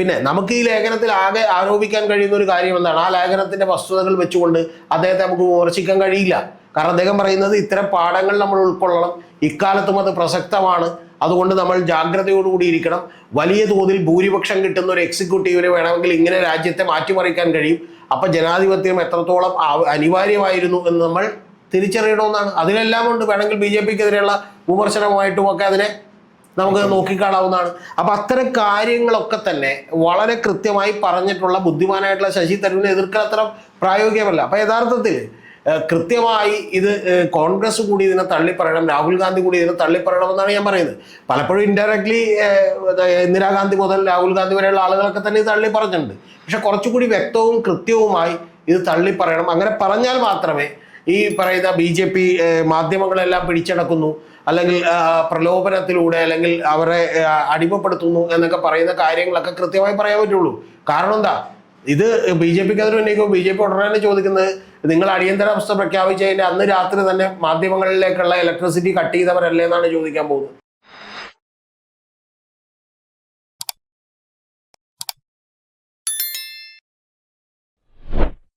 പിന്നെ നമുക്ക് ഈ ലേഖനത്തിൽ ആകെ ആരോപിക്കാൻ കഴിയുന്ന ഒരു കാര്യം എന്താണ്? ആ ലേഖനത്തിന്റെ വസ്തുതകൾ വെച്ചുകൊണ്ട് അദ്ദേഹത്തെ നമുക്ക് വിമർശിക്കാൻ കഴിയില്ല. കാരണം അദ്ദേഹം പറയുന്നത് ഇത്തരം പാഠങ്ങൾ നമ്മൾ ഉൾക്കൊള്ളണം, ഇക്കാലത്തും അത് പ്രസക്തമാണ്, അതുകൊണ്ട് നമ്മൾ ജാഗ്രതയോടുകൂടി ഇരിക്കണം. വലിയ തോതിൽ ഭൂരിപക്ഷം കിട്ടുന്ന ഒരു എക്സിക്യൂട്ടീവിനെ വേണമെങ്കിൽ ഇങ്ങനെ രാജ്യത്തെ മാറ്റിമറിക്കാൻ കഴിയും. അപ്പൊ ജനാധിപത്യം എത്രത്തോളം അനിവാര്യമായിരുന്നു എന്ന് നമ്മൾ തിരിച്ചറിയണമെന്നാണ്. അതിലെല്ലാം കൊണ്ട് വേണമെങ്കിൽ BJP-ക്കെതിരെയുള്ള വിമർശനമായിട്ടുമൊക്കെ അതിനെ നമുക്ക് നോക്കിക്കാണാവുന്നതാണ്. അപ്പൊ അത്തരം കാര്യങ്ങളൊക്കെ തന്നെ വളരെ കൃത്യമായി പറഞ്ഞിട്ടുള്ള ബുദ്ധിമാനായിട്ടുള്ള ശശി തരൂരിനെ എതിർക്കാൻ അത്ര പ്രായോഗികമല്ല. അപ്പൊ യഥാർത്ഥത്തിൽ കൃത്യമായി ഇത് കോൺഗ്രസ് കൂടി ഇതിനെ തള്ളിപ്പറയണം, രാഹുൽ ഗാന്ധി കൂടി ഇതിനെ തള്ളിപ്പറയണമെന്നാണ് ഞാൻ പറയുന്നത്. പലപ്പോഴും ഇൻഡയറക്ട്ലി ഇന്ദിരാഗാന്ധി മുതൽ രാഹുൽ ഗാന്ധി വരെയുള്ള ആളുകളൊക്കെ തന്നെ ഇത് തള്ളി പറഞ്ഞിട്ടുണ്ട്. പക്ഷെ കുറച്ചുകൂടി വ്യക്തവും കൃത്യവുമായി ഇത് തള്ളിപ്പറയണം. അങ്ങനെ പറഞ്ഞാൽ മാത്രമേ ഈ പറയുന്ന BJP മാധ്യമങ്ങളെല്ലാം പിടിച്ചടക്കുന്നു, അല്ലെങ്കിൽ പ്രലോഭനത്തിലൂടെ, അല്ലെങ്കിൽ അവരെ അടിമപ്പെടുത്തുന്നു എന്നൊക്കെ പറയുന്ന കാര്യങ്ങളൊക്കെ കൃത്യമായി പറയാൻ പറ്റുള്ളൂ. കാരണം എന്താ, ഇത് BJP-ക്കെതിരെ ഉന്നയിക്കുമ്പോൾ BJP ഉടനെ തന്നെ ചോദിക്കുന്നത്, നിങ്ങൾ അടിയന്തരാവസ്ഥ പ്രഖ്യാപിച്ചതിൻ്റെ അന്ന് രാത്രി തന്നെ മാധ്യമങ്ങളിലേക്കുള്ള ഇലക്ട്രിസിറ്റി കട്ട് ചെയ്തവരല്ലേ എന്നാണ് ചോദിക്കാൻ പോകുന്നത്.